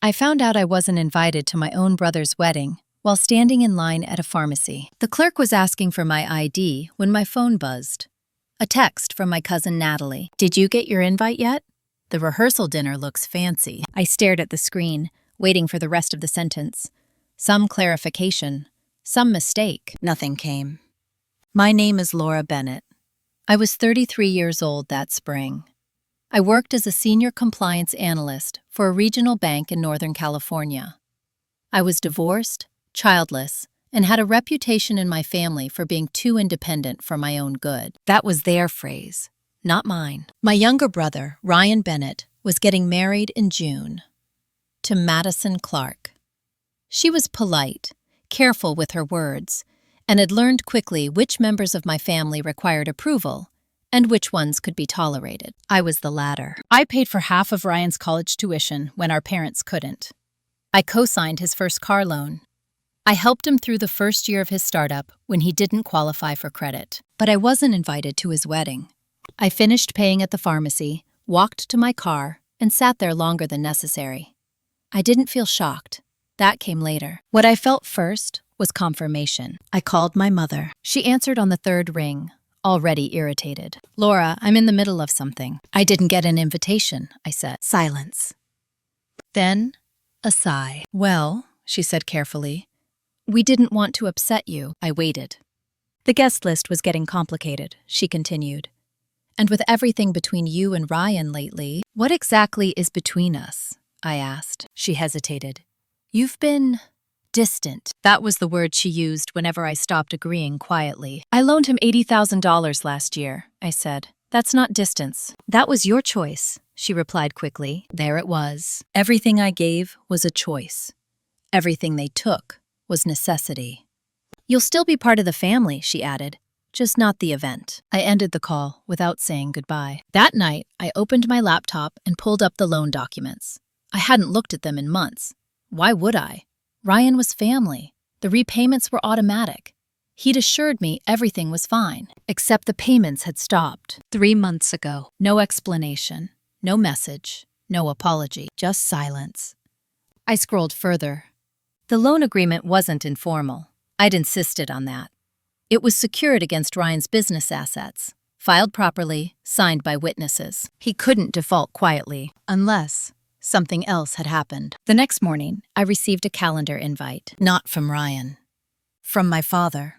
I found out I wasn't invited to my own brother's wedding while standing in line at a pharmacy. The clerk was asking for my ID when my phone buzzed. A text from my cousin Natalie. "Did you get your invite yet? The rehearsal dinner looks fancy." I stared at the screen, waiting for the rest of the sentence. Some clarification, some mistake. Nothing came. My name is Laura Bennett. I was 33 years old that spring. I worked as a senior compliance analyst for a regional bank in Northern California. I was divorced, childless, and had a reputation in my family for being too independent for my own good. That was their phrase, not mine. My younger brother, Ryan Bennett, was getting married in June to Madison Clark. She was polite, careful with her words, and had learned quickly which members of my family required approval and which ones could be tolerated. I was the latter. I paid for half of Ryan's college tuition when our parents couldn't. I co-signed his first car loan. I helped him through the first year of his startup when he didn't qualify for credit. But I wasn't invited to his wedding. I finished paying at the pharmacy, walked to my car, and sat there longer than necessary. I didn't feel shocked. That came later. What I felt first was confirmation. I called my mother. She answered on the third ring, already irritated. "Laura, I'm in the middle of something." "I didn't get an invitation," I said. Silence. Then, a sigh. "Well," she said carefully, "we didn't want to upset you." I waited. "The guest list was getting complicated," she continued. "And with everything between you and Ryan lately..." "What exactly is between us?" I asked. She hesitated. "You've been distant." That was the word she used whenever I stopped agreeing quietly. "I loaned him $80,000 last year," I said. "That's not distance." "That was your choice," she replied quickly. There it was. Everything I gave was a choice. Everything they took was necessity. "You'll still be part of the family," she added, "just not the event." I ended the call without saying goodbye. That night, I opened my laptop and pulled up the loan documents. I hadn't looked at them in months. Why would I? Ryan was family. The repayments were automatic. He'd assured me everything was fine, except the payments had stopped 3 months ago. No explanation, no message, no apology, just silence. I scrolled further. The loan agreement wasn't informal. I'd insisted on that. It was secured against Ryan's business assets, filed properly, signed by witnesses. He couldn't default quietly, unless something else had happened. The next morning, I received a calendar invite, not from Ryan, from my father.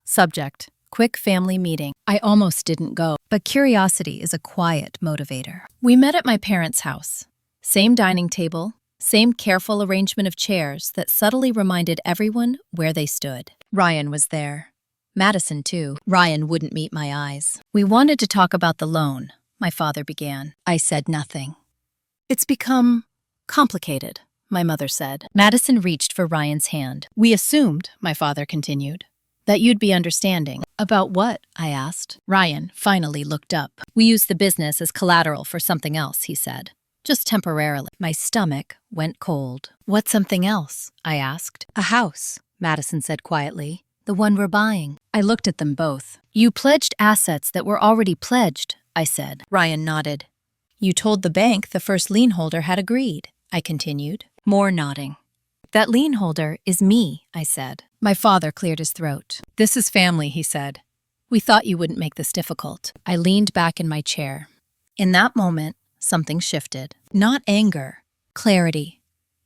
Subject: quick family meeting. I almost didn't go, but curiosity is a quiet motivator. We met at my parents' house. Same dining table, same careful arrangement of chairs that subtly reminded everyone where they stood. Ryan was there. Madison, too. Ryan wouldn't meet my eyes. "We wanted to talk about the loan," my father began. I said nothing. "It's become complicated," my mother said. Madison reached for Ryan's hand. "We assumed," my father continued, "that you'd be understanding." "About what?" I asked. Ryan finally looked up. "We used the business as collateral for something else," he said. "Just temporarily." My stomach went cold. "What's something else?" I asked. "A house," Madison said quietly. "The one we're buying." I looked at them both. "You pledged assets that were already pledged," I said. Ryan nodded. "You told the bank the first lien holder had agreed," I continued. More nodding. "That lien holder is me," I said. My father cleared his throat. "This is family," he said. "We thought you wouldn't make this difficult." I leaned back in my chair. In that moment, something shifted. Not anger, clarity.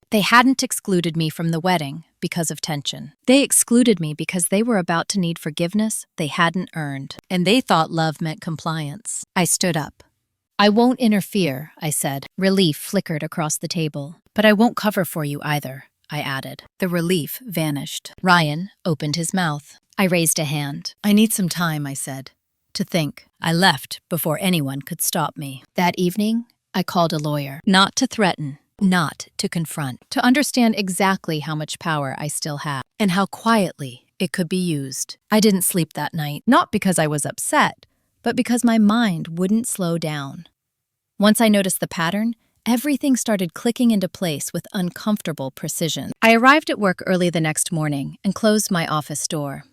They hadn't excluded me from the wedding because of tension. They excluded me because they were about to need forgiveness they hadn't earned, and they thought love meant compliance. I stood up. "I won't interfere," I said. Relief flickered across the table. "But I won't cover for you either," I added. The relief vanished. Ryan opened his mouth. I raised a hand. "I need some time," I said, "to think." I left before anyone could stop me. That evening, I called a lawyer. Not to threaten, not to confront. To understand exactly how much power I still had, and how quietly it could be used. I didn't sleep that night, not because I was upset, but because my mind wouldn't slow down. Once I noticed the pattern, everything started clicking into place with uncomfortable precision. I arrived at work early the next morning and closed my office door.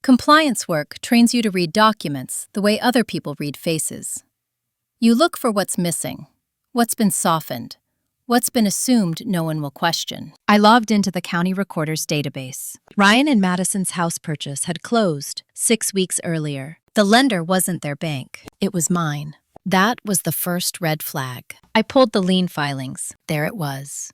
Compliance work trains you to read documents the way other people read faces. You look for what's missing, what's been softened, What's been assumed, no one will question. I logged into the county recorder's database. Ryan and Madison's house purchase had closed 6 weeks earlier. The lender wasn't their bank. It was mine. That was the first red flag. I pulled the lien filings. There it was.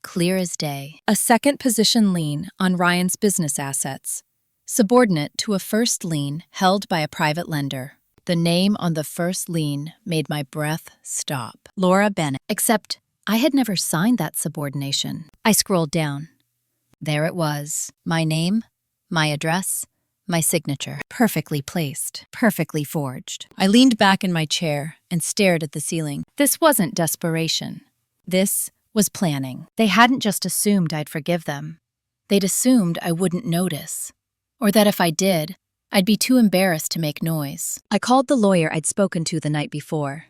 Clear as day. A second position lien on Ryan's business assets, subordinate to a first lien held by a private lender. The name on the first lien made my breath stop. Laura Bennett. Except I had never signed that subordination. I scrolled down. There it was. My name, my address, my signature. Perfectly placed, perfectly forged. I leaned back in my chair and stared at the ceiling. This wasn't desperation. This was planning. They hadn't just assumed I'd forgive them. They'd assumed I wouldn't notice, or that if I did, I'd be too embarrassed to make noise. I called the lawyer I'd spoken to the night before.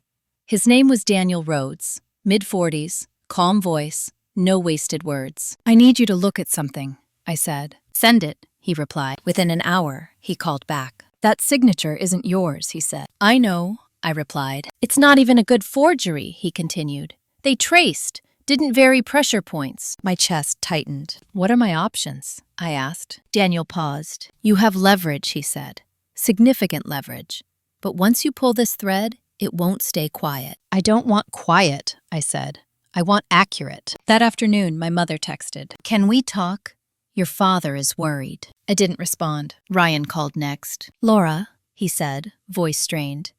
His name was Daniel Rhodes, mid-40s, calm voice, no wasted words. I need you to look at something, I said. Send it, he replied. Within an hour, he called back. That signature isn't yours, he said. I know, I replied. It's not even a good forgery, he continued. They traced, didn't vary pressure points. My chest tightened. What are my options? I asked. Daniel paused. You have leverage, he said. Significant leverage. But once you pull this thread, it won't stay quiet. I don't want quiet, I said. I want accurate. That afternoon, my mother texted. Can we talk? Your father is worried. I didn't respond. Ryan called next. Laura, he said, voice strained.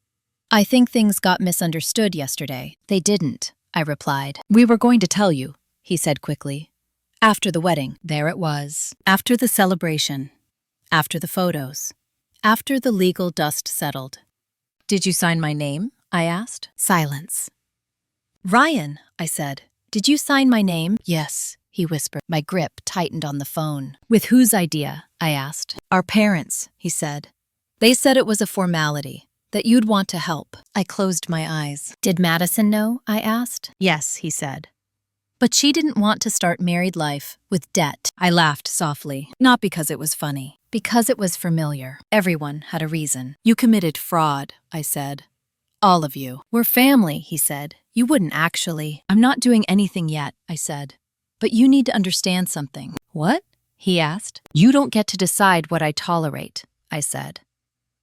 I think things got misunderstood yesterday. They didn't, I replied. We were going to tell you, he said quickly. After the wedding, there it was. After the celebration. After the photos. After the legal dust settled. Did you sign my name? I asked. Silence. Ryan, I said. Did you sign my name? Yes, he whispered. My grip tightened on the phone. With whose idea? I asked. Our parents, he said. They said it was a formality, that you'd want to help. I closed my eyes. Did Madison know? I asked. Yes, he said. But she didn't want to start married life with debt. I laughed softly, not because it was funny, because it was familiar. Everyone had a reason. You committed fraud, I said. All of you. We're family, he said. You wouldn't actually. I'm not doing anything yet, I said. But you need to understand something. What? He asked. You don't get to decide what I tolerate, I said.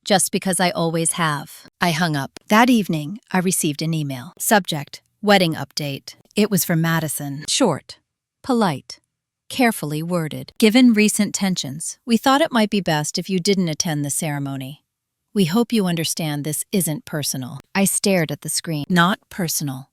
Just because I always have. I hung up. That evening, I received an email. Subject, wedding update. It was from Madison. Short, polite, carefully worded. Given recent tensions, we thought it might be best if you didn't attend the ceremony. We hope you understand this isn't personal. I stared at the screen. Not personal.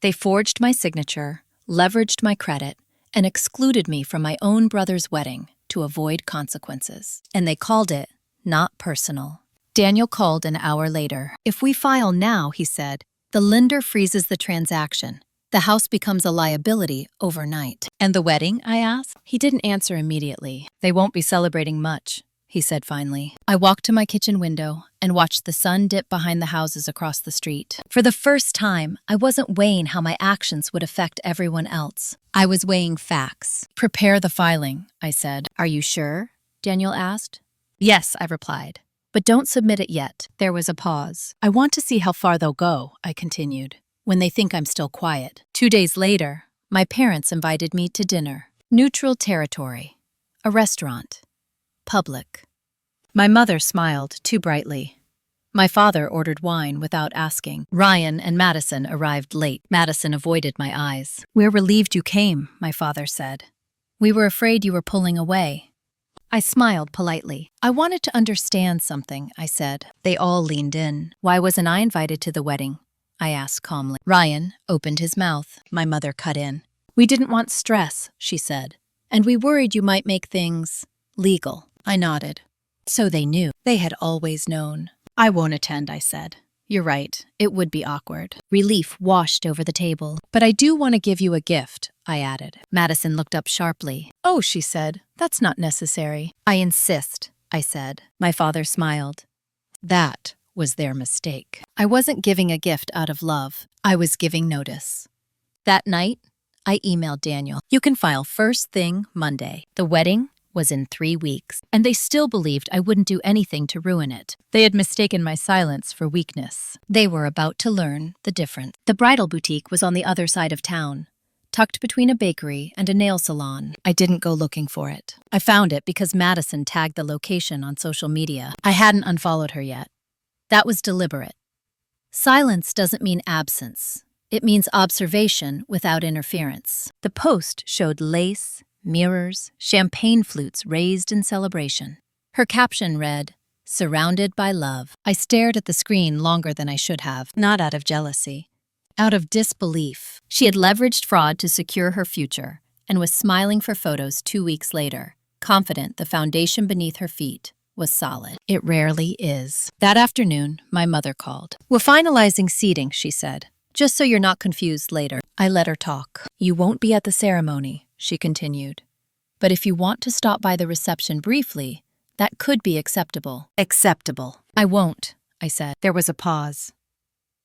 They forged my signature, leveraged my credit, and excluded me from my own brother's wedding to avoid consequences. And they called it not personal. Daniel called an hour later. If we file now, he said, the lender freezes the transaction. The house becomes a liability overnight. And the wedding? I asked. He didn't answer immediately. They won't be celebrating much, he said finally. I walked to my kitchen window and watched the sun dip behind the houses across the street. For the first time, I wasn't weighing how my actions would affect everyone else. I was weighing facts. Prepare the filing, I said. Are you sure? Daniel asked. Yes, I replied. But don't submit it yet. There was a pause. I want to see how far they'll go, I continued, when they think I'm still quiet. 2 days later, my parents invited me to dinner. Neutral territory. A restaurant. Public. My mother smiled too brightly. My father ordered wine without asking. Ryan and Madison arrived late. Madison avoided my eyes. We're relieved you came, my father said. We were afraid you were pulling away. I smiled politely. I wanted to understand something, I said. They all leaned in. Why wasn't I invited to the wedding? I asked calmly. Ryan opened his mouth. My mother cut in. We didn't want stress, she said. And we worried you might make things legal. I nodded. So they knew. They had always known. I won't attend, I said. You're right. It would be awkward. Relief washed over the table. But I do want to give you a gift, I added. Madison looked up sharply. Oh, she said. That's not necessary. I insist, I said. My father smiled. That was their mistake. I wasn't giving a gift out of love. I was giving notice. That night, I emailed Daniel. You can file first thing Monday. The wedding was in 3 weeks, and they still believed I wouldn't do anything to ruin it. They had mistaken my silence for weakness. They were about to learn the difference. The bridal boutique was on the other side of town. tucked between a bakery and a nail salon. I didn't go looking for it. I found it because Madison tagged the location on social media. I hadn't unfollowed her yet. That was deliberate. Silence doesn't mean absence. It means observation without interference. The post showed lace, mirrors, champagne flutes raised in celebration. Her caption read, "Surrounded by love." I stared at the screen longer than I should have, not out of jealousy, out of disbelief. She had leveraged fraud to secure her future and was smiling for photos 2 weeks later, confident the foundation beneath her feet was solid. It rarely is. That afternoon, my mother called. "We're finalizing seating," she said, "just so you're not confused later." I let her talk. "You won't be at the ceremony," she continued. "But if you want to stop by the reception briefly, that could be acceptable." Acceptable. "I won't," I said. There was a pause.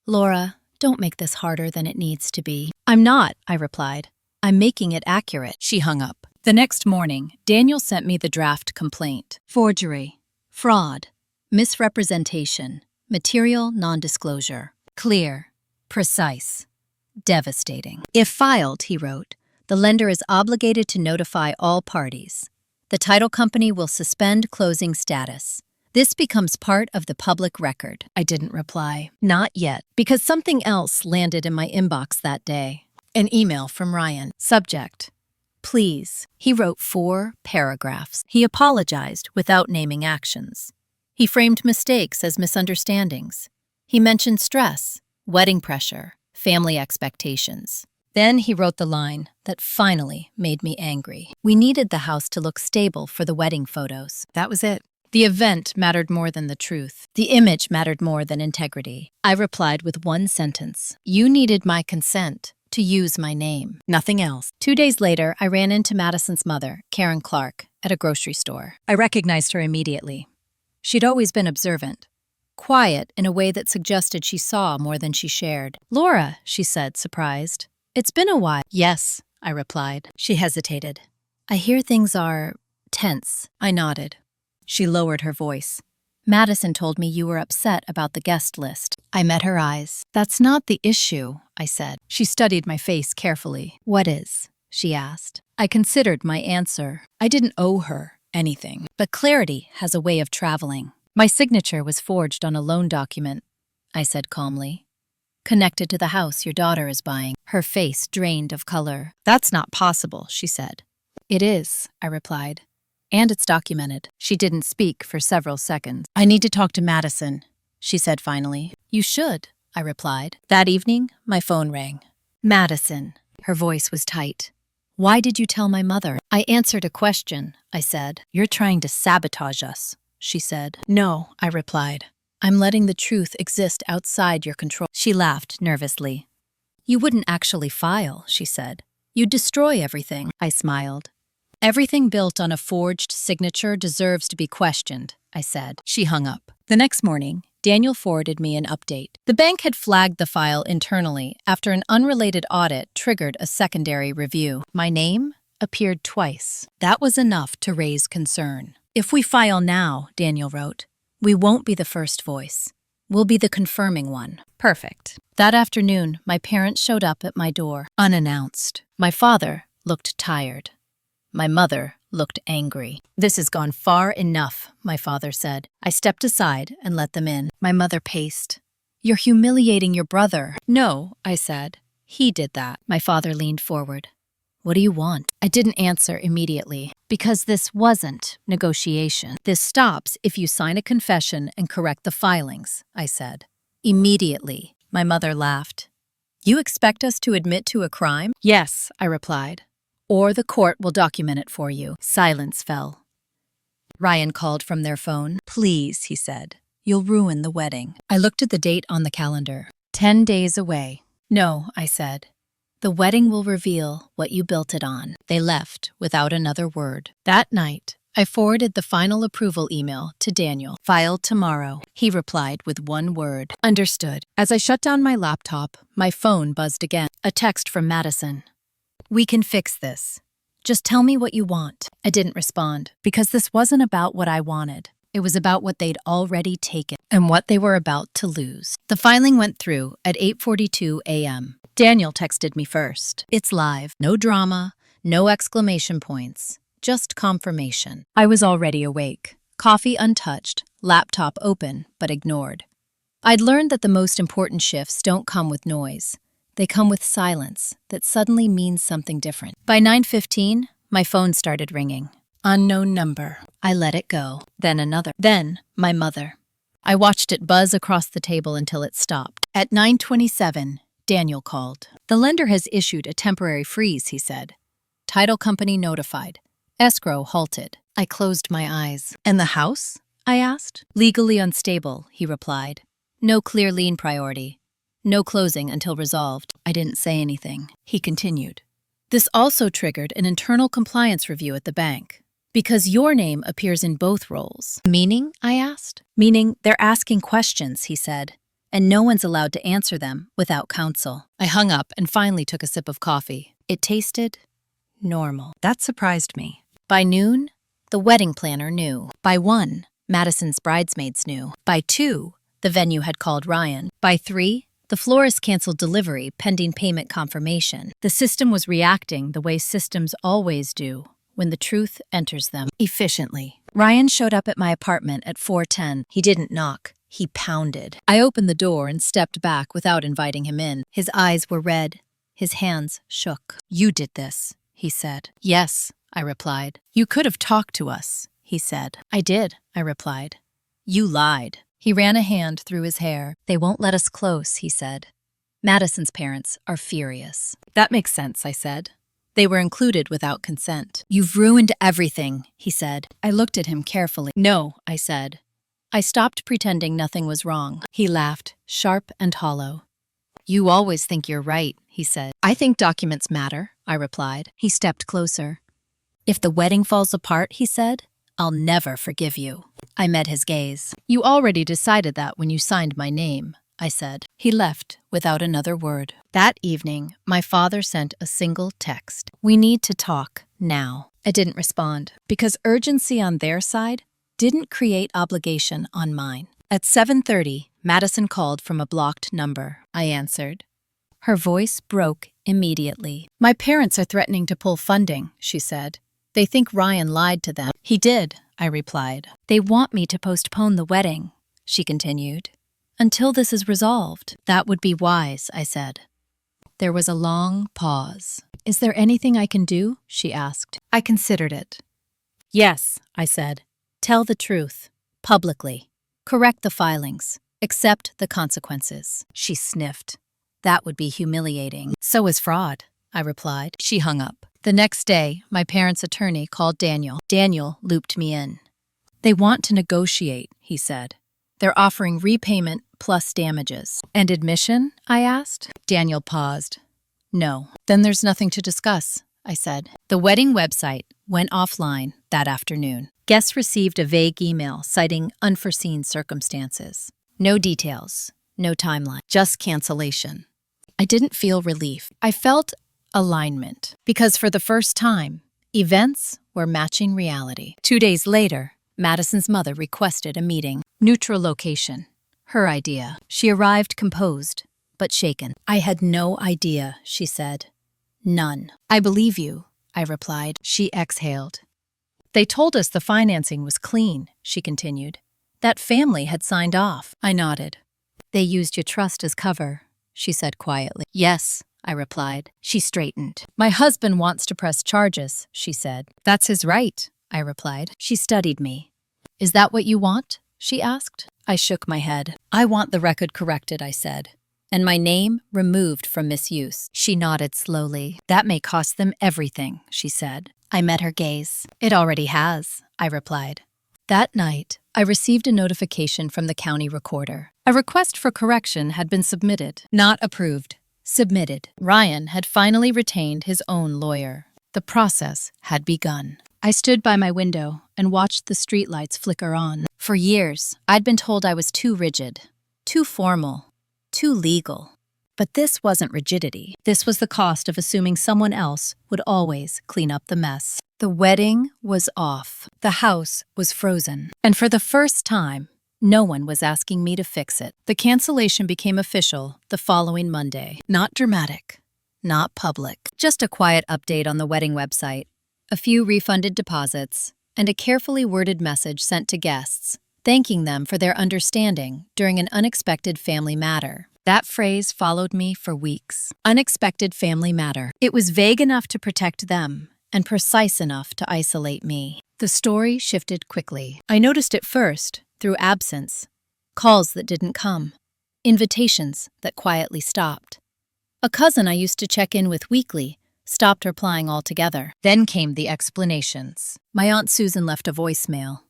"Laura, don't make this harder than it needs to be." "I'm not," I replied. "I'm making it accurate." She hung up. The next morning, Daniel sent me the draft complaint. Forgery, fraud, misrepresentation, material non-disclosure. Clear, precise, devastating. "If filed," he wrote, "the lender is obligated to notify all parties. The title company will suspend closing status. This becomes part of the public record." I didn't reply. Not yet, because something else landed in my inbox that day. An email from Ryan. Subject, "Please." He wrote 4 paragraphs. He apologized without naming actions. He framed mistakes as misunderstandings. He mentioned stress, wedding pressure, family expectations. Then he wrote the line that finally made me angry. We needed the house to look stable for the wedding photos. That was it. The event mattered more than the truth. The image mattered more than integrity. I replied with one sentence. "You needed my consent to use my name. Nothing else." 2 days later, I ran into Madison's mother, Karen Clark, at a grocery store. I recognized her immediately. She'd always been observant, quiet in a way that suggested she saw more than she shared. "Laura," she said, surprised. "It's been a while." "Yes," I replied. She hesitated. "I hear things are tense." I nodded. She lowered her voice. "Madison told me you were upset about the guest list." I met her eyes. "That's not the issue," I said. She studied my face carefully. "What is?" she asked. I considered my answer. I didn't owe her anything. But clarity has a way of traveling. "My signature was forged on a loan document," I said calmly. "Connected to the house your daughter is buying." Her face drained of color. "That's not possible," she said. "It is," I replied. "And it's documented." She didn't speak for several seconds. "I need to talk to Madison," she said finally. "You should," I replied. That evening, my phone rang. "Madison." Her voice was tight. "Why did you tell my mother?" "I answered a question," I said. "You're trying to sabotage us," she said. "No," I replied. "I'm letting the truth exist outside your control." She laughed nervously. "You wouldn't actually file," she said. "You'd destroy everything." I smiled. "Everything built on a forged signature deserves to be questioned," I said. She hung up. The next morning, Daniel forwarded me an update. The bank had flagged the file internally after an unrelated audit triggered a secondary review. My name appeared twice. That was enough to raise concern. "If we file now," Daniel wrote, "we won't be the first voice. We'll be the confirming one." Perfect. That afternoon, my parents showed up at my door, unannounced. My father looked tired. My mother looked angry. "This has gone far enough," my father said. I stepped aside and let them in. My mother paced. "You're humiliating your brother." "No," I said. "He did that." My father leaned forward. "What do you want?" I didn't answer immediately. "Because this wasn't negotiation. This stops if you sign a confession and correct the filings," I said. "Immediately." My mother laughed. "You expect us to admit to a crime?" "Yes," I replied. "Or the court will document it for you." Silence fell. Ryan called from their phone. "Please," he said. "You'll ruin the wedding." I looked at the date on the calendar. 10 days away. "No," I said. "The wedding will reveal what you built it on." They left without another word. That night, I forwarded the final approval email to Daniel. "Filed tomorrow." He replied with one word. "Understood." As I shut down my laptop, my phone buzzed again. A text from Madison. "We can fix this. Just tell me what you want." I didn't respond, because this wasn't about what I wanted. It was about what they'd already taken and what they were about to lose. The filing went through at 8:42 a.m. Daniel texted me first. It's live. No drama, no exclamation points, just confirmation. I was already awake. Coffee untouched, laptop open, but ignored. I'd learned that the most important shifts don't come with noise. They come with silence that suddenly means something different. By 9:15, my phone started ringing. Unknown number. I let it go. Then another. Then my mother. I watched it buzz across the table until it stopped. At 9:27, Daniel called. The lender has issued a temporary freeze, he said. Title company notified. Escrow halted. I closed my eyes. And the house? I asked. Legally unstable, he replied. No clear lien priority. No closing until resolved. I didn't say anything. He continued. This also triggered an internal compliance review at the bank. Because your name appears in both roles. Meaning? I asked. Meaning they're asking questions, he said, and no one's allowed to answer them without counsel. I hung up and finally took a sip of coffee. It tasted normal. That surprised me. By noon, the wedding planner knew. By 1, Madison's bridesmaids knew. By 2, the venue had called Ryan. By 3, the florist canceled delivery pending payment confirmation. The system was reacting the way systems always do when the truth enters them efficiently. Ryan showed up at my apartment at 4:10. He didn't knock. He pounded. I opened the door and stepped back without inviting him in. His eyes were red. His hands shook. You did this, he said. Yes, I replied. You could have talked to us, he said. I did, I replied. You lied. He ran a hand through his hair. They won't let us close, he said. Madison's parents are furious. That makes sense, I said. They were included without consent. You've ruined everything, he said. I looked at him carefully. No, I said. I stopped pretending nothing was wrong. He laughed, sharp and hollow. You always think you're right, he said. I think documents matter, I replied. He stepped closer. If the wedding falls apart, he said, I'll never forgive you. I met his gaze. You already decided that when you signed my name, I said. He left without another word. That evening, my father sent a single text. We need to talk now. I didn't respond because urgency on their side didn't create obligation on mine. At 7:30, Madison called from a blocked number. I answered. Her voice broke immediately. My parents are threatening to pull funding, she said. They think Ryan lied to them. He did, I replied. They want me to postpone the wedding, she continued. Until this is resolved. That would be wise, I said. There was a long pause. Is there anything I can do? She asked. I considered it. Yes, I said. Tell the truth, publicly. Correct the filings. Accept the consequences. She sniffed. That would be humiliating. So is fraud, I replied. She hung up. The next day, my parents' attorney called Daniel. Daniel looped me in. They want to negotiate, he said. They're offering repayment plus damages. And admission? I asked. Daniel paused. No. Then there's nothing to discuss, I said. The wedding website went offline that afternoon. Guests received a vague email citing unforeseen circumstances. No details, no timeline, just cancellation. I didn't feel relief. I felt alignment. Because for the first time, events were matching reality. 2 days later, Madison's mother requested a meeting. Neutral location. Her idea. She arrived composed, but shaken. I had no idea, she said. None. I believe you, I replied. She exhaled. They told us the financing was clean, she continued. That family had signed off. I nodded. They used your trust as cover, she said quietly. Yes, I replied. She straightened. My husband wants to press charges, she said. That's his right, I replied. She studied me. Is that what you want? She asked. I shook my head. I want the record corrected, I said, and my name removed from misuse. She nodded slowly. That may cost them everything, she said. I met her gaze. It already has, I replied. That night, I received a notification from the county recorder. A request for correction had been submitted. Not approved. Submitted. Ryan had finally retained his own lawyer. The process had begun. I stood by my window and watched the streetlights flicker on. For years, I'd been told I was too rigid, too formal, too legal. But this wasn't rigidity. This was the cost of assuming someone else would always clean up the mess. The wedding was off. The house was frozen. And for the first time, No one was asking me to fix it. The cancellation became official the following Monday. Not dramatic, not public. Just a quiet update on the wedding website, a few refunded deposits, and a carefully worded message sent to guests, thanking them for their understanding during an unexpected family matter. That phrase followed me for weeks. Unexpected family matter. It was vague enough to protect them and precise enough to isolate me. The story shifted quickly. I noticed it first through absence, calls that didn't come, invitations that quietly stopped. A cousin I used to check in with weekly stopped replying altogether. Then came the explanations. My Aunt Susan left a voicemail.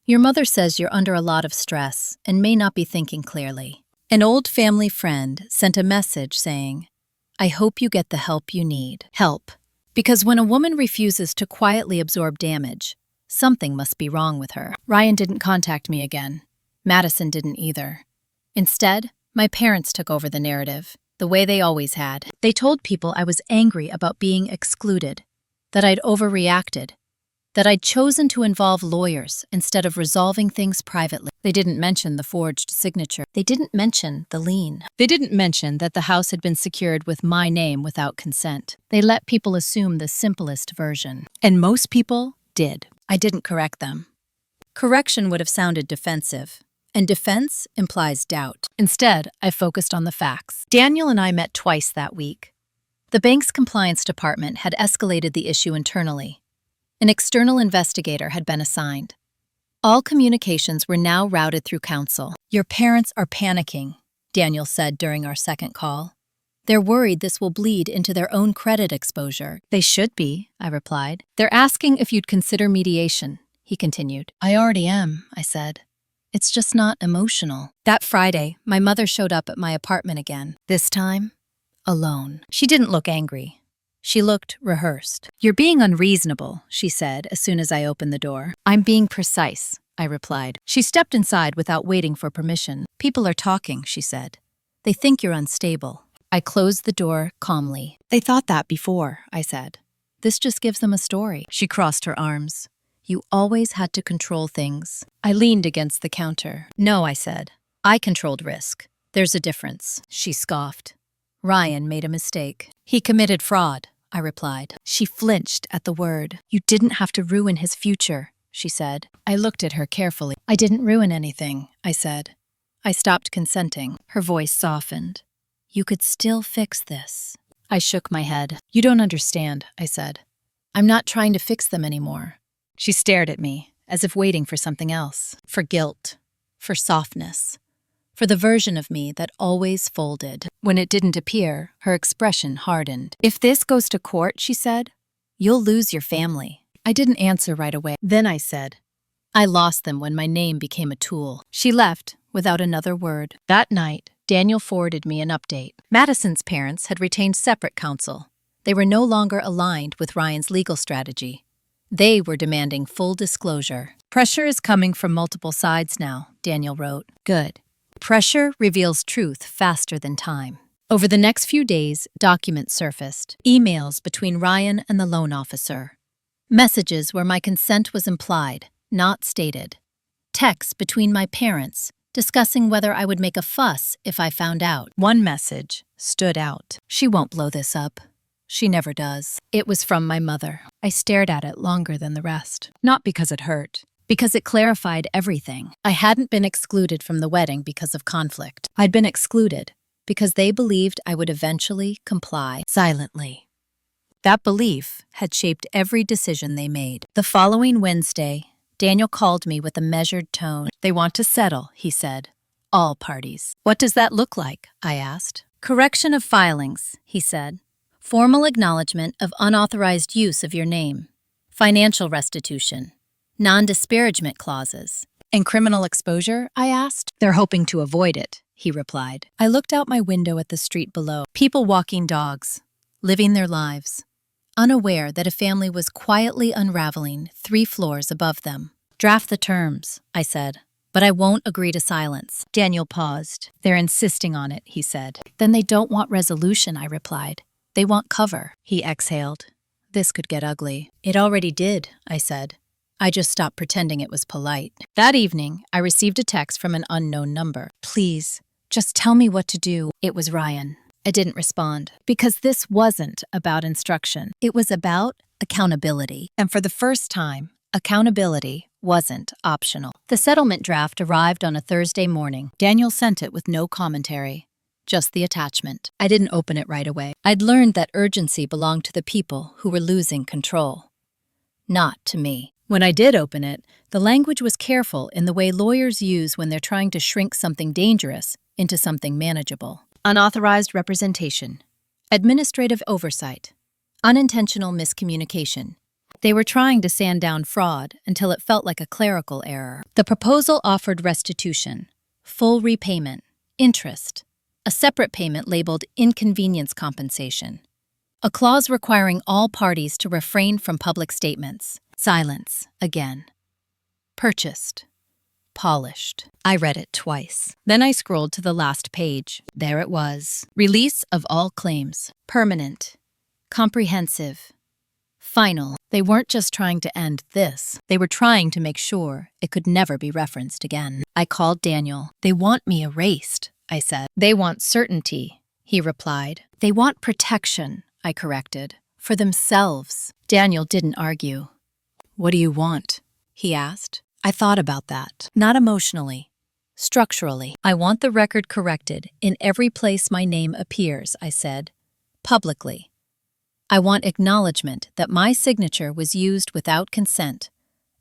Your mother says you're under a lot of stress and may not be thinking clearly. An old family friend sent a message saying, I hope you get the help you need. Help. Because when a woman refuses to quietly absorb damage, something must be wrong with her. Ryan didn't contact me again. Madison didn't either. Instead, my parents took over the narrative, the way they always had. They told people I was angry about being excluded, that I'd overreacted, that I'd chosen to involve lawyers instead of resolving things privately. They didn't mention the forged signature. They didn't mention the lien. They didn't mention that the house had been secured with my name without consent. They let people assume the simplest version. And most people did. I didn't correct them. Correction would have sounded defensive, and defense implies doubt. Instead, I focused on the facts. Daniel and I met twice that week. The bank's compliance department had escalated the issue internally. An external investigator had been assigned. All communications were now routed through counsel. Your parents are panicking, Daniel said during our second call. They're worried this will bleed into their own credit exposure. They should be, I replied. They're asking if you'd consider mediation, he continued. I already am, I said. It's just not emotional. That Friday, my mother showed up at my apartment again. This time, alone. She didn't look angry. She looked rehearsed. You're being unreasonable, she said as soon as I opened the door. I'm being precise, I replied. She stepped inside without waiting for permission. People are talking, she said. They think you're unstable. I closed the door calmly. They thought that before, I said. This just gives them a story. She crossed her arms. You always had to control things. I leaned against the counter. No, I said. I controlled risk. There's a difference. She scoffed. Ryan made a mistake. He committed fraud, I replied. She flinched at the word. You didn't have to ruin his future, she said. I looked at her carefully. I didn't ruin anything, I said. I stopped consenting. Her voice softened. You could still fix this. I shook my head. You don't understand, I said. I'm not trying to fix them anymore. She stared at me, as if waiting for something else. For guilt. For softness. For the version of me that always folded. When it didn't appear, her expression hardened. If this goes to court, she said, you'll lose your family. I didn't answer right away. Then I said, I lost them when my name became a tool. She left without another word. That night, Daniel forwarded me an update. Madison's parents had retained separate counsel. They were no longer aligned with Ryan's legal strategy. They were demanding full disclosure. Pressure is coming from multiple sides now, Daniel wrote. Good. Pressure reveals truth faster than time. Over the next few days, documents surfaced. Emails between Ryan and the loan officer. Messages where my consent was implied, not stated. Texts between my parents, discussing whether I would make a fuss if I found out. One message stood out. She won't blow this up. She never does. It was from my mother. I stared at it longer than the rest. Not because it hurt. Because it clarified everything. I hadn't been excluded from the wedding because of conflict. I'd been excluded because they believed I would eventually comply silently. That belief had shaped every decision they made. The following Wednesday, Daniel called me with a measured tone. They want to settle, he said. All parties. What does that look like? I asked. Correction of filings, he said. Formal acknowledgement of unauthorized use of your name. Financial restitution. Non-disparagement clauses. And criminal exposure, I asked. They're hoping to avoid it, he replied. I looked out my window at the street below. People walking dogs, living their lives, unaware that a family was quietly unraveling 3 floors above them. Draft the terms, I said, but I won't agree to silence. Daniel paused. They're insisting on it, he said. Then they don't want resolution, I replied. They want cover. He exhaled. This could get ugly. It already did, I said. I just stopped pretending it was polite. That evening, I received a text from an unknown number. Please, just tell me what to do. It was Ryan. I didn't respond because this wasn't about instruction. It was about accountability. And for the first time, accountability wasn't optional. The settlement draft arrived on a Thursday morning. Daniel sent it with no commentary, just the attachment. I didn't open it right away. I'd learned that urgency belonged to the people who were losing control, not to me. When I did open it, the language was careful in the way lawyers use when they're trying to shrink something dangerous into something manageable. Unauthorized representation, administrative oversight, unintentional miscommunication. They were trying to sand down fraud until it felt like a clerical error. The proposal offered restitution, full repayment, interest, a separate payment labeled inconvenience compensation, a clause requiring all parties to refrain from public statements. Silence, again. Purchased. Polished. I read it twice. Then I scrolled to the last page. There it was. Release of all claims. Permanent. Comprehensive. Final. They weren't just trying to end this. They were trying to make sure it could never be referenced again. I called Daniel. They want me erased, I said. They want certainty, he replied. They want protection, I corrected. For themselves. Daniel didn't argue. What do you want? He asked. I thought about that. Not emotionally. Structurally. I want the record corrected in every place my name appears, I said. Publicly. I want acknowledgement that my signature was used without consent.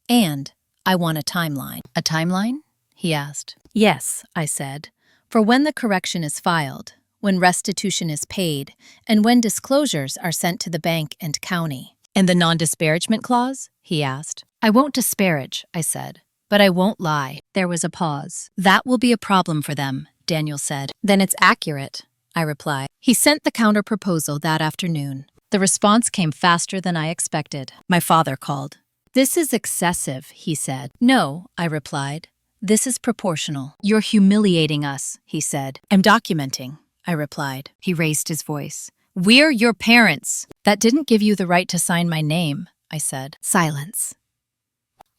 And I want a timeline. A timeline? He asked. Yes, I said. For when the correction is filed, when restitution is paid, and when disclosures are sent to the bank and county. And the non-disparagement clause? He asked. I won't disparage, I said, but I won't lie. There was a pause. That will be a problem for them, Daniel said. Then it's accurate, I replied. He sent the counter-proposal that afternoon. The response came faster than I expected. My father called. This is excessive, he said. No, I replied. This is proportional. You're humiliating us, he said. I'm documenting, I replied. He raised his voice. We're your parents. That didn't give you the right to sign my name, I said. Silence.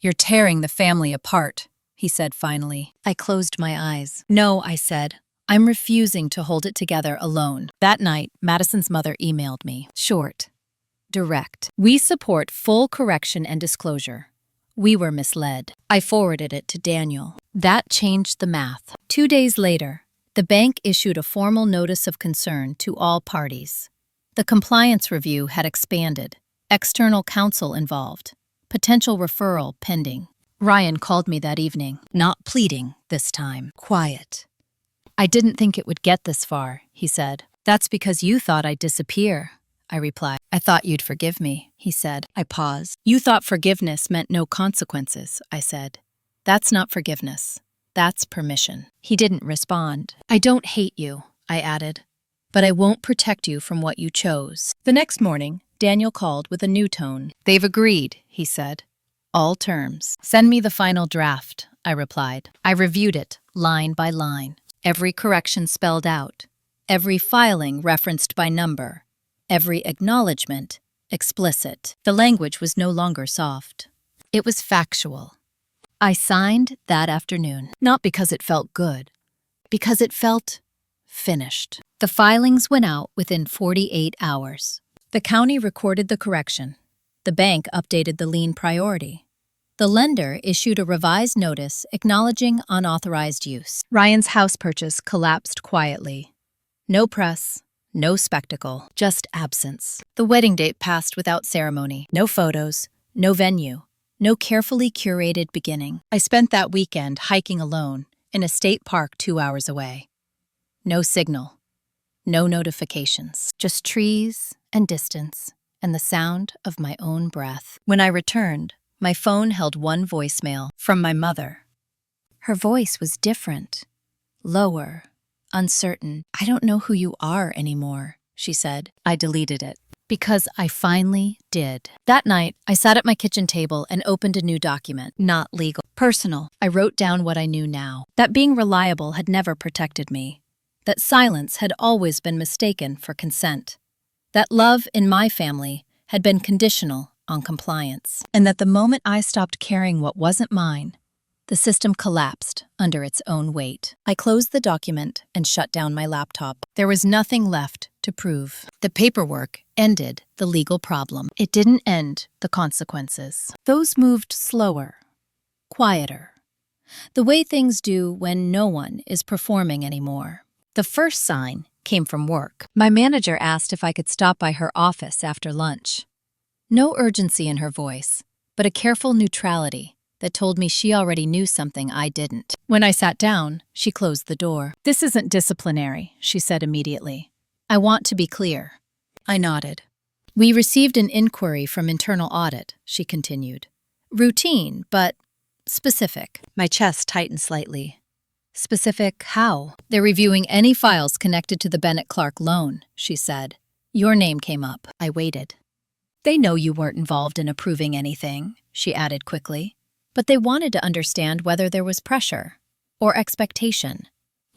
You're tearing the family apart, he said finally. I closed my eyes. No, I said. I'm refusing to hold it together alone. That night, Madison's mother emailed me. Short. Direct. We support full correction and disclosure. We were misled. I forwarded it to Daniel. That changed the math. 2 days later, the bank issued a formal notice of concern to all parties. The compliance review had expanded. External counsel involved. Potential referral pending. Ryan called me that evening, not pleading this time. Quiet. I didn't think it would get this far, he said. That's because you thought I'd disappear, I replied. I thought you'd forgive me, he said. I paused. You thought forgiveness meant no consequences, I said. That's not forgiveness. That's permission. He didn't respond. I don't hate you, I added, but I won't protect you from what you chose. The next morning, Daniel called with a new tone. They've agreed, he said. All terms. Send me the final draft, I replied. I reviewed it, line by line. Every correction spelled out. Every filing referenced by number. Every acknowledgement explicit. The language was no longer soft. It was factual. I signed that afternoon, not because it felt good, because it felt finished. The filings went out within 48 hours. The county recorded the correction. The bank updated the lien priority. The lender issued a revised notice acknowledging unauthorized use. Ryan's house purchase collapsed quietly. No press, no spectacle, just absence. The wedding date passed without ceremony. No photos, no venue, no carefully curated beginning. I spent that weekend hiking alone in a state park 2 hours away. No signal, no notifications, just trees and distance and the sound of my own breath. When I returned, my phone held one voicemail from my mother. Her voice was different, lower, uncertain. I don't know who you are anymore, she said. I deleted it. Because I finally did. That night, I sat at my kitchen table and opened a new document, not legal, personal. I wrote down what I knew now, that being reliable had never protected me, that silence had always been mistaken for consent, that love in my family had been conditional on compliance, and that the moment I stopped caring what wasn't mine, the system collapsed under its own weight. I closed the document and shut down my laptop. There was nothing left to prove. The paperwork ended the legal problem. It didn't end the consequences. Those moved slower, quieter, the way things do when no one is performing anymore. The first sign came from work. My manager asked if I could stop by her office after lunch. No urgency in her voice, but a careful neutrality that told me she already knew something I didn't. When I sat down, she closed the door. "This isn't disciplinary," she said immediately. "I want to be clear." I nodded. "We received an inquiry from internal audit," she continued. "Routine, but specific." My chest tightened slightly. "Specific how?" "They're reviewing any files connected to the Bennett-Clark loan," she said. "Your name came up." I waited. "They know you weren't involved in approving anything," she added quickly. "But they wanted to understand whether there was pressure or expectation."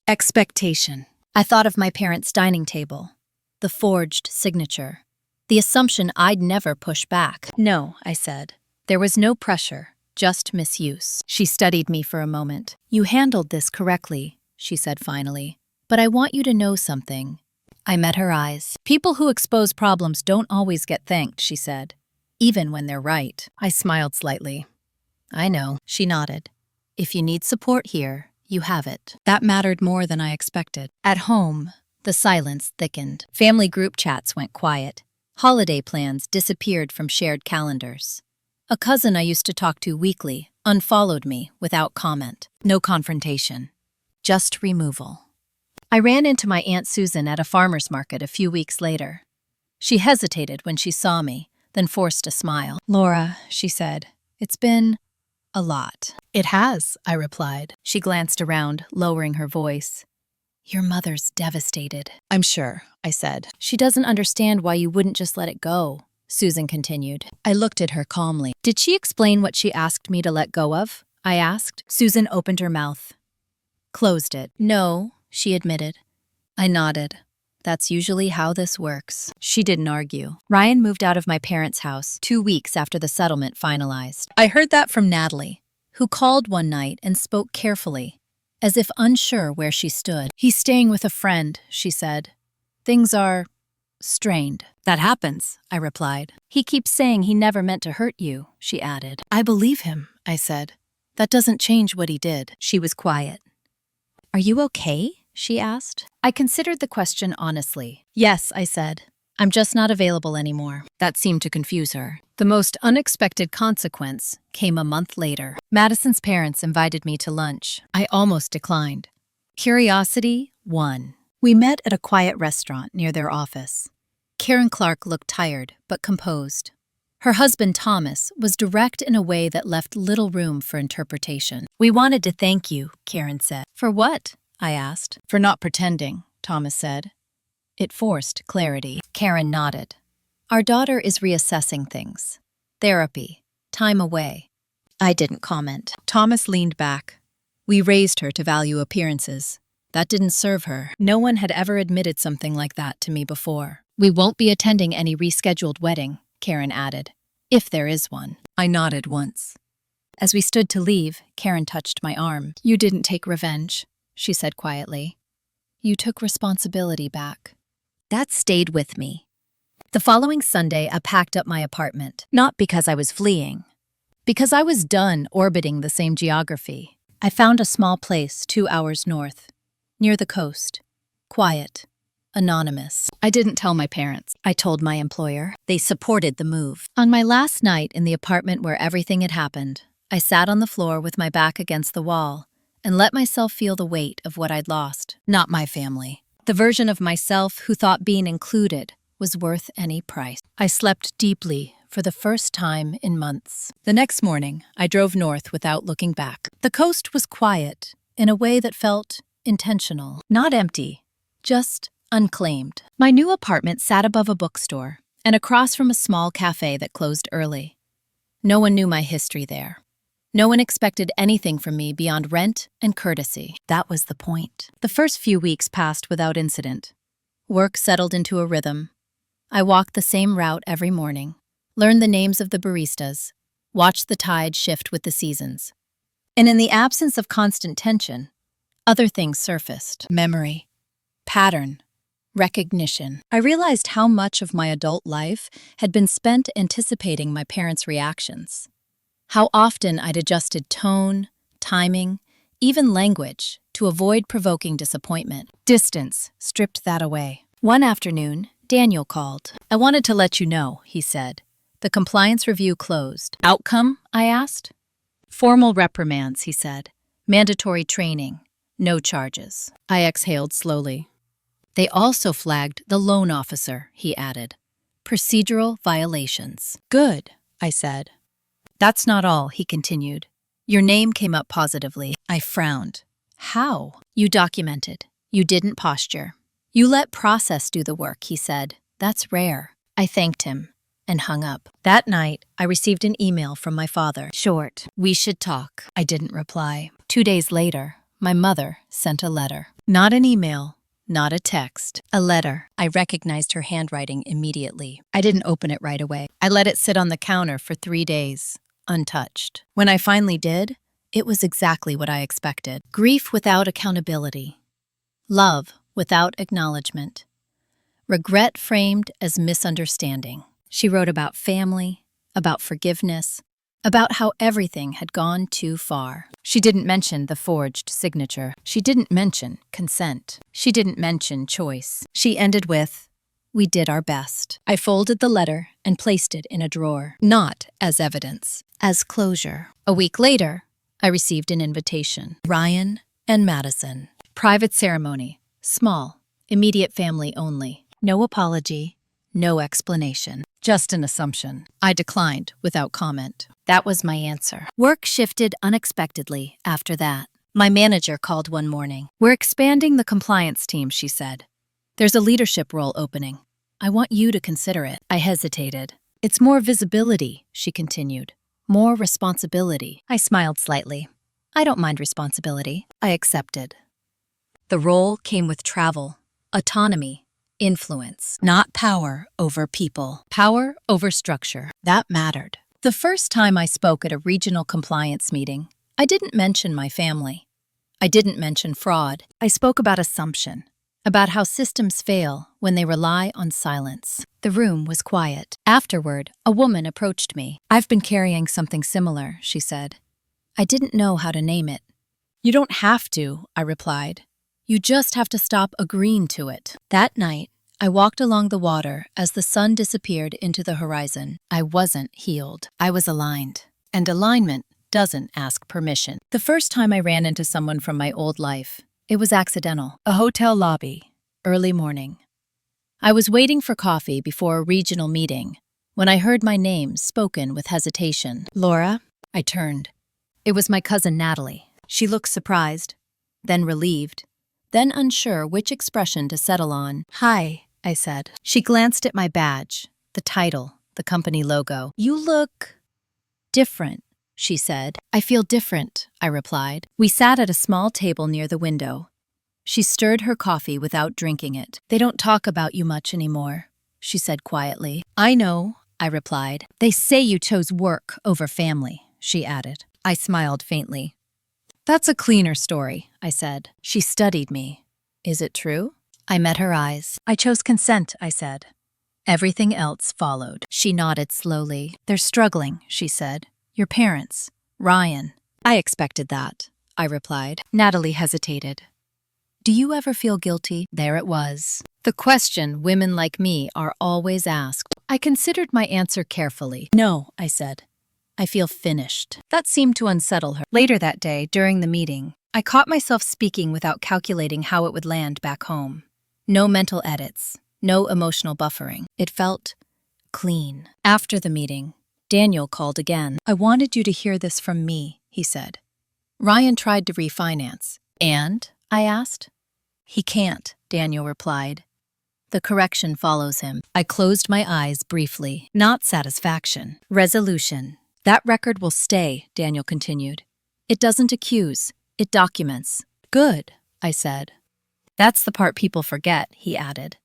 Expectation. I thought of my parents' dining table, the forged signature, the assumption I'd never push back. "No," I said. "There was no pressure. Just misuse." She studied me for a moment. "You handled this correctly," she said finally. "But I want you to know something." I met her eyes. "People who expose problems don't always get thanked," she said, "even when they're right." I smiled slightly. "I know," she nodded. "If you need support here, you have it." That mattered more than I expected. At home, the silence thickened. Family group chats went quiet. Holiday plans disappeared from shared calendars. A cousin I used to talk to weekly unfollowed me without comment. No confrontation, just removal. I ran into my Aunt Susan at a farmer's market a few weeks later. She hesitated when she saw me, then forced a smile. "Laura," she said, "it's been a lot." "It has," I replied. She glanced around, lowering her voice. "Your mother's devastated." "I'm sure," I said. "She doesn't understand why you wouldn't just let it go," Susan continued. I looked at her calmly. "Did she explain what she asked me to let go of?" I asked. Susan opened her mouth. Closed it. "No," she admitted. I nodded. "That's usually how this works." She didn't argue. Ryan moved out of my parents' house 2 weeks after the settlement finalized. I heard that from Natalie, who called one night and spoke carefully, as if unsure where she stood. "He's staying with a friend," she said. "Things are strained." "That happens," I replied. "He keeps saying he never meant to hurt you," she added. "I believe him," I said. "That doesn't change what he did." She was quiet. "Are you okay?" she asked. I considered the question honestly. "Yes," I said. "I'm just not available anymore." That seemed to confuse her. The most unexpected consequence came a month later. Madison's parents invited me to lunch. I almost declined. Curiosity won. We met at a quiet restaurant near their office. Karen Clark looked tired, but composed. Her husband, Thomas, was direct in a way that left little room for interpretation. "We wanted to thank you," Karen said. "For what?" I asked. "For not pretending," Thomas said. It forced clarity. Karen nodded. "Our daughter is reassessing things. Therapy. Time away." I didn't comment. Thomas leaned back. "We raised her to value appearances. That didn't serve her. No one had ever admitted something like that to me before." "We won't be attending any rescheduled wedding," Karen added, "if there is one." I nodded once. As we stood to leave, Karen touched my arm. "You didn't take revenge," she said quietly. "You took responsibility back." That stayed with me. The following Sunday, I packed up my apartment, not because I was fleeing, because I was done orbiting the same geography. I found a small place 2 hours north, near the coast, quiet, anonymous. I didn't tell my parents. I told my employer. They supported the move. On my last night in the apartment where everything had happened, I sat on the floor with my back against the wall and let myself feel the weight of what I'd lost. Not my family. The version of myself who thought being included was worth any price. I slept deeply for the first time in months. The next morning, I drove north without looking back. The coast was quiet in a way that felt intentional, not empty, just unclaimed. My new apartment sat above a bookstore and across from a small cafe that closed early. No one knew my history there. No one expected anything from me beyond rent and courtesy. That was the point. The first few weeks passed without incident. Work settled into a rhythm. I walked the same route every morning, learn the names of the baristas, watch the tide shift with the seasons. And in the absence of constant tension, other things surfaced. Memory, pattern, recognition. I realized how much of my adult life had been spent anticipating my parents' reactions. How often I'd adjusted tone, timing, even language to avoid provoking disappointment. Distance stripped that away. One afternoon, Daniel called. "I wanted to let you know," he said. "The compliance review closed." "Outcome?" I asked. "Formal reprimands," he said. "Mandatory training. No charges." I exhaled slowly. "They also flagged the loan officer," he added. "Procedural violations." "Good," I said. "That's not all," he continued. "Your name came up positively." I frowned. "How?" "You documented. You didn't posture. You let process do the work," he said. "That's rare." I thanked him and hung up. That night, I received an email from my father. Short, "We should talk." I didn't reply. 2 days later, my mother sent a letter. Not an email, not a text. A letter. I recognized her handwriting immediately. I didn't open it right away. I let it sit on the counter for 3 days, untouched. When I finally did, it was exactly what I expected. Grief without accountability. Love without acknowledgement. Regret framed as misunderstanding. She wrote about family, about forgiveness, about how everything had gone too far. She didn't mention the forged signature. She didn't mention consent. She didn't mention choice. She ended with, "We did our best." I folded the letter and placed it in a drawer, not as evidence, as closure. A week later, I received an invitation. Ryan and Madison. Private ceremony. Small. Immediate family only. No apology. No explanation. Just an assumption. I declined without comment. That was my answer. Work shifted unexpectedly after that. My manager called one morning. "We're expanding the compliance team," she said. "There's a leadership role opening. I want you to consider it." I hesitated. "It's more visibility," she continued. "More responsibility." I smiled slightly. "I don't mind responsibility." I accepted. The role came with travel, autonomy, influence, not power over people. Power over structure. That mattered. The first time I spoke at a regional compliance meeting, I didn't mention my family. I didn't mention fraud. I spoke about assumption, about how systems fail when they rely on silence. The room was quiet. Afterward, a woman approached me. "I've been carrying something similar," she said. I didn't know how to name it. "You don't have to," I replied. "You just have to stop agreeing to it." That night, I walked along the water as the sun disappeared into the horizon. I wasn't healed. I was aligned. And alignment doesn't ask permission. The first time I ran into someone from my old life, it was accidental. A hotel lobby, early morning. I was waiting for coffee before a regional meeting when I heard my name spoken with hesitation. "Laura?" I turned. It was my cousin Natalie. She looked surprised, then relieved, then unsure which expression to settle on. "Hi," I said. She glanced at my badge, the title, the company logo. "You look different," she said. "I feel different," I replied. We sat at a small table near the window. She stirred her coffee without drinking it. "They don't talk about you much anymore," she said quietly. "I know," I replied. "They say you chose work over family," she added. I smiled faintly. "That's a cleaner story," I said. She studied me. "Is it true?" I met her eyes. "I chose consent," I said. Everything else followed. She nodded slowly. "They're struggling," she said. "Your parents. Ryan." "I expected that," I replied. Natalie hesitated. "Do you ever feel guilty?" There it was. The question women like me are always asked. I considered my answer carefully. "No," I said. "I feel finished." That seemed to unsettle her. Later that day, during the meeting, I caught myself speaking without calculating how it would land back home. No mental edits, no emotional buffering. It felt clean. After the meeting, Daniel called again. "I wanted you to hear this from me," he said. "Ryan tried to refinance." "And?" I asked. "He can't," Daniel replied. "The correction follows him." I closed my eyes briefly. Not satisfaction. Resolution. "That record will stay," Daniel continued. "It doesn't accuse. It documents." "Good," I said. "That's the part people forget," he added.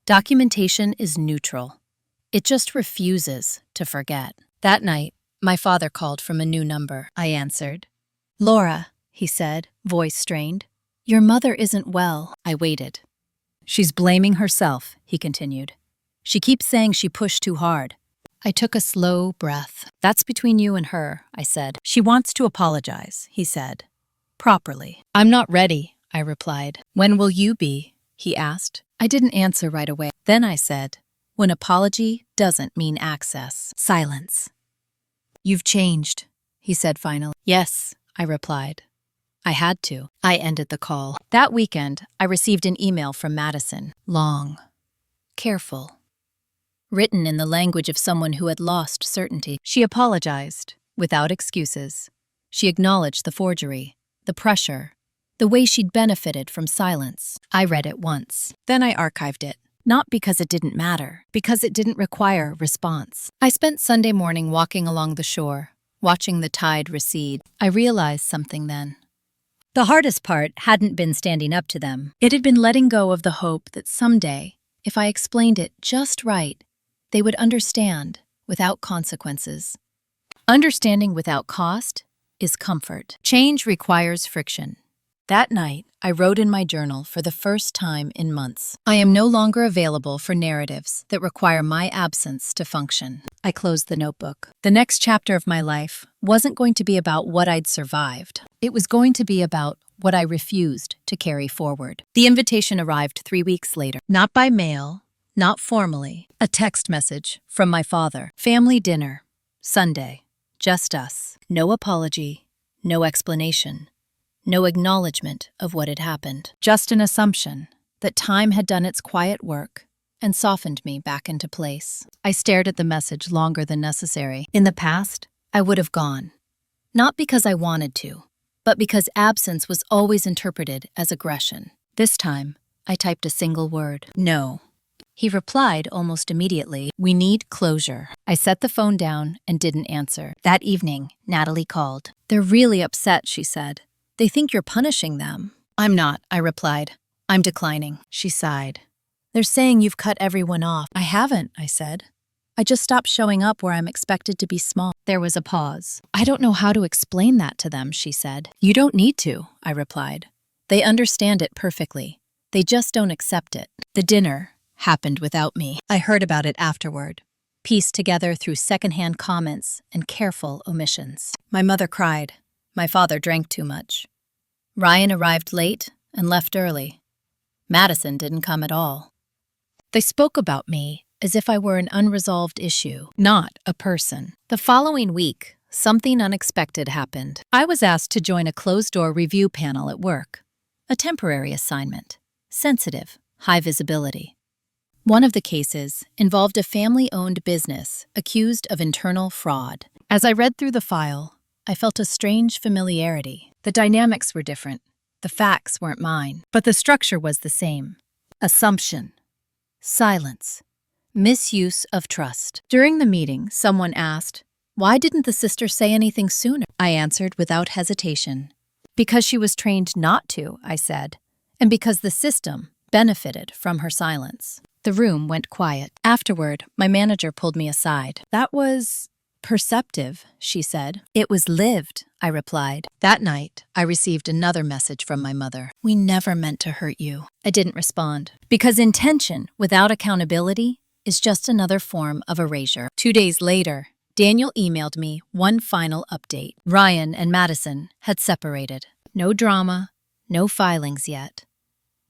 "Documentation is neutral. It just refuses to forget. That night, my father called from a new number. I answered. "Laura," he said, voice strained. "Your mother isn't well." I waited. "She's blaming herself," he continued. "She keeps saying she pushed too hard." I took a slow breath. "That's between you and her," I said. "She wants to apologize," he said. "Properly." "I'm not ready," I replied. "When will you be?" he asked. I didn't answer right away. Then I said, "When apology doesn't mean access." Silence. "You've changed," he said finally. "Yes," I replied. I had to. I ended the call. That weekend, I received an email from Madison. Long. Careful. Written in the language of someone who had lost certainty. She apologized, without excuses. She acknowledged the forgery, the pressure, the way she'd benefited from silence. I read it once. Then I archived it. Not because it didn't matter, because it didn't require response. I spent Sunday morning walking along the shore, watching the tide recede. I realized something then. The hardest part hadn't been standing up to them. It had been letting go of the hope that someday, if I explained it just right, they would understand without consequences. Understanding without cost is comfort. Change requires friction. That night, I wrote in my journal for the first time in months. I am no longer available for narratives that require my absence to function. I closed the notebook. The next chapter of my life wasn't going to be about what I'd survived. It was going to be about what I refused to carry forward. The invitation arrived 3 weeks later. Not by mail, not formally. A text message from my father. Family dinner. Sunday. Just us. No apology. No explanation. No acknowledgement of what had happened. Just an assumption that time had done its quiet work and softened me back into place. I stared at the message longer than necessary. In the past, I would have gone. Not because I wanted to, but because absence was always interpreted as aggression. This time, I typed a single word. No. He replied almost immediately. "We need closure." I set the phone down and didn't answer. That evening, Natalie called. "They're really upset," she said. "They think you're punishing them." "I'm not," I replied. "I'm declining." She sighed. "They're saying you've cut everyone off." "I haven't," I said. "I just stopped showing up where I'm expected to be small." There was a pause. "I don't know how to explain that to them," she said. "You don't need to," I replied. "They understand it perfectly. They just don't accept it." The dinner happened without me. I heard about it afterward, pieced together through secondhand comments and careful omissions. My mother cried. My father drank too much. Ryan arrived late and left early. Madison didn't come at all. They spoke about me as if I were an unresolved issue, not a person. The following week, something unexpected happened. I was asked to join a closed-door review panel at work. A temporary assignment. Sensitive, high visibility. One of the cases involved a family-owned business accused of internal fraud. As I read through the file, I felt a strange familiarity. The dynamics were different. The facts weren't mine. But the structure was the same. Assumption. Silence. Misuse of trust. During the meeting, someone asked, "Why didn't the sister say anything sooner?" I answered without hesitation. "Because she was trained not to," I said, "and because the system benefited from her silence." The room went quiet. Afterward, my manager pulled me aside. "That was perceptive," she said. "It was lived," I replied. That night, I received another message from my mother. "We never meant to hurt you." I didn't respond. Because intention without accountability is just another form of erasure. 2 days later, Daniel emailed me one final update. Ryan and Madison had separated. No drama, no filings yet.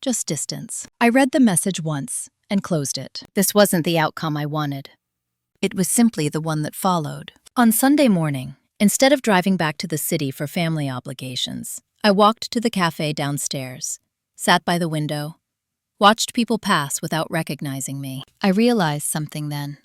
Just distance. I read the message once and closed it. This wasn't the outcome I wanted. It was simply the one that followed. On Sunday morning, instead of driving back to the city for family obligations, I walked to the cafe downstairs, sat by the window, watched people pass without recognizing me. I realized something then.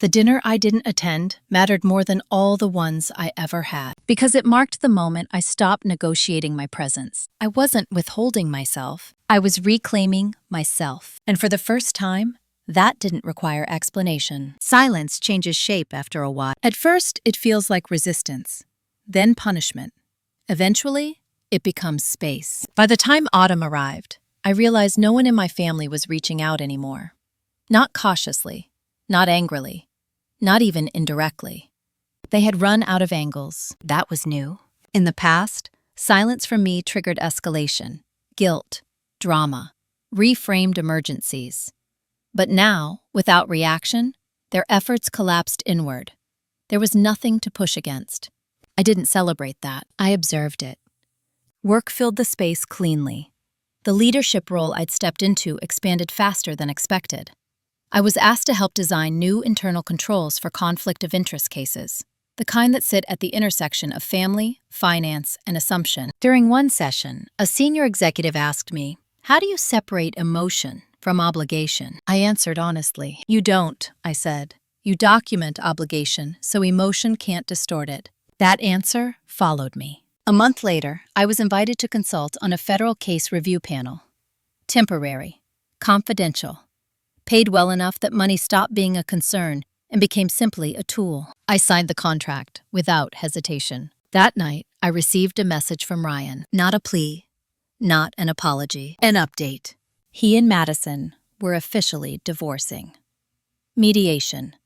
The dinner I didn't attend mattered more than all the ones I ever had, because it marked the moment I stopped negotiating my presence. I wasn't withholding myself. I was reclaiming myself. And for the first time, that didn't require explanation. Silence changes shape after a while. At first, it feels like resistance, then punishment. Eventually, it becomes space. By the time autumn arrived, I realized no one in my family was reaching out anymore. Not cautiously, Not angrily. Not even indirectly. They had run out of angles. That was new. In the past, silence from me triggered escalation, guilt, drama, reframed emergencies. But now, without reaction, their efforts collapsed inward. There was nothing to push against. I didn't celebrate that. I observed it. Work filled the space cleanly. The leadership role I'd stepped into expanded faster than expected. I was asked to help design new internal controls for conflict of interest cases, the kind that sit at the intersection of family, finance, and assumption. During one session, a senior executive asked me, "How do you separate emotion from obligation?" I answered honestly. "You don't," I said. "You document obligation so emotion can't distort it." That answer followed me. A month later, I was invited to consult on a federal case review panel. Temporary, confidential, paid well enough that money stopped being a concern and became simply a tool. I signed the contract without hesitation. That night, I received a message from Ryan. Not a plea, not an apology, an update. He and Madison were officially divorcing. Mediation,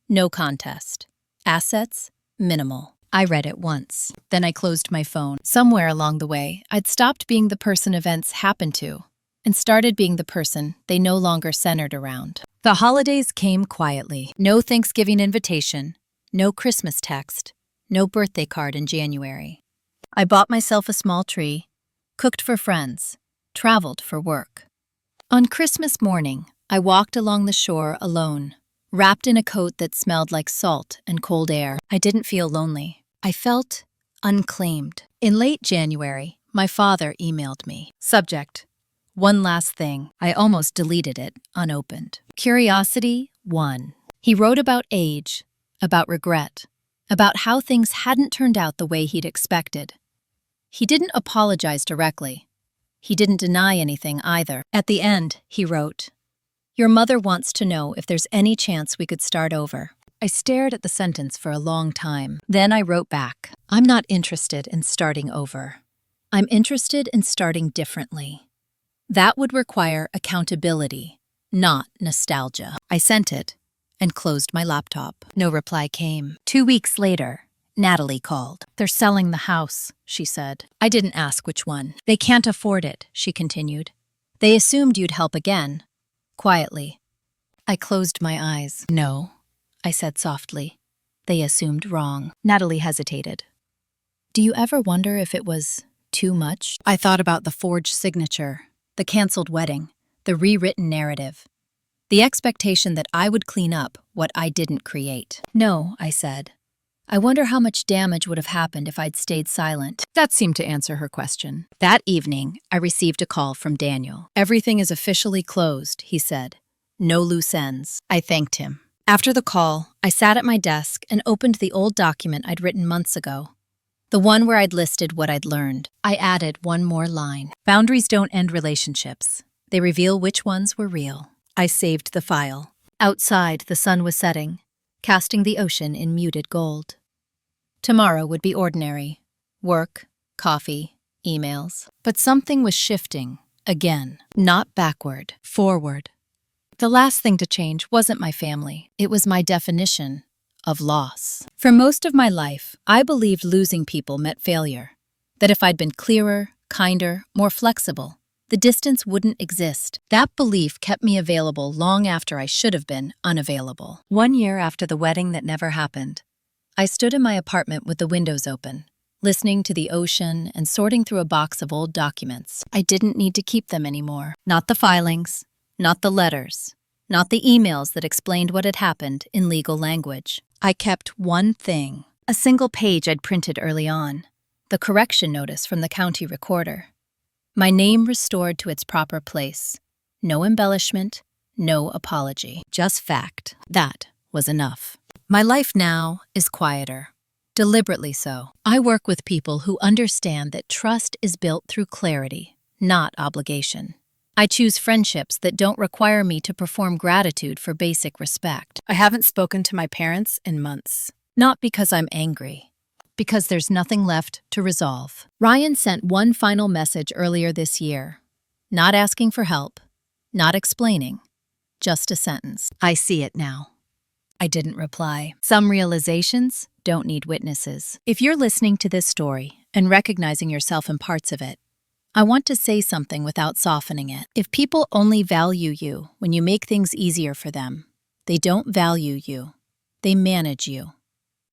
no contest. Assets, minimal. I read it once. Then I closed my phone. Somewhere along the way, I'd stopped being the person events happened to and started being the person they no longer centered around. The holidays came quietly. No Thanksgiving invitation, no Christmas text, no birthday card in January. I bought myself a small tree, cooked for friends, traveled for work. On Christmas morning, I walked along the shore alone, wrapped in a coat that smelled like salt and cold air. I didn't feel lonely. I felt unclaimed. In late January, my father emailed me. Subject: one last thing. I almost deleted it, unopened. Curiosity 1. He wrote about age, about regret, about how things hadn't turned out the way he'd expected. He didn't apologize directly. He didn't deny anything either. At the end, he wrote, "Your mother wants to know if there's any chance we could start over." I stared at the sentence for a long time. Then I wrote back, "I'm not interested in starting over. I'm interested in starting differently. That would require accountability, not nostalgia." I sent it and closed my laptop. No reply came. 2 weeks later, Natalie called. "They're selling the house," she said. I didn't ask which one. "They can't afford it," she continued. "They assumed you'd help again." Quietly. I closed my eyes. "No," I said softly. "They assumed wrong." Natalie hesitated. "Do you ever wonder if it was too much?" I thought about the forged signature, the canceled wedding, the rewritten narrative, the expectation that I would clean up what I didn't create. "No," I said. "I wonder how much damage would have happened if I'd stayed silent." That seemed to answer her question. That evening, I received a call from Daniel. "Everything is officially closed," he said. "No loose ends." I thanked him. After the call, I sat at my desk and opened the old document I'd written months ago. The one where I'd listed what I'd learned. I added one more line. "Boundaries don't end relationships. They reveal which ones were real." I saved the file. Outside, the sun was setting, casting the ocean in muted gold. Tomorrow would be ordinary. Work, coffee, emails. But something was shifting, again. Not backward, forward. The last thing to change wasn't my family. It was my definition of loss. For most of my life, I believed losing people meant failure. That if I'd been clearer, kinder, more flexible, the distance wouldn't exist. That belief kept me available long after I should have been unavailable. 1 year after the wedding that never happened, I stood in my apartment with the windows open, listening to the ocean and sorting through a box of old documents. I didn't need to keep them anymore. Not the filings, not the letters, not the emails that explained what had happened in legal language. I kept one thing, a single page I'd printed early on, the correction notice from the county recorder. My name restored to its proper place. No embellishment, no apology, just fact. That was enough. My life now is quieter, deliberately so. I work with people who understand that trust is built through clarity, not obligation. I choose friendships that don't require me to perform gratitude for basic respect. I haven't spoken to my parents in months. Not because I'm angry, because there's nothing left to resolve. Ryan sent one final message earlier this year. Not asking for help, not explaining, just a sentence. I see it now. I didn't reply. Some realizations don't need witnesses. If you're listening to this story and recognizing yourself in parts of it, I want to say something without softening it. If people only value you when you make things easier for them, they don't value you. They manage you.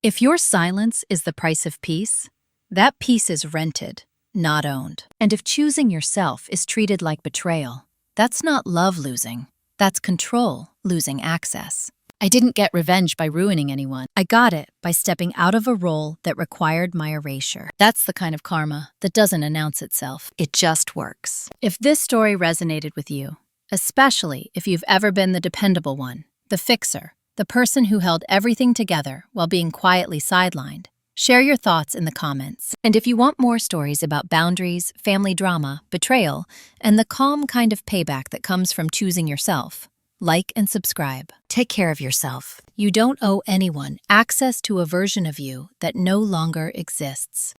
If your silence is the price of peace, that peace is rented, not owned. And if choosing yourself is treated like betrayal, that's not love losing. That's control losing access. I didn't get revenge by ruining anyone. I got it by stepping out of a role that required my erasure. That's the kind of karma that doesn't announce itself. It just works. If this story resonated with you, especially if you've ever been the dependable one, the fixer, the person who held everything together while being quietly sidelined, share your thoughts in the comments. And if you want more stories about boundaries, family drama, betrayal, and the calm kind of payback that comes from choosing yourself, like and subscribe. Take care of yourself. You don't owe anyone access to a version of you that no longer exists.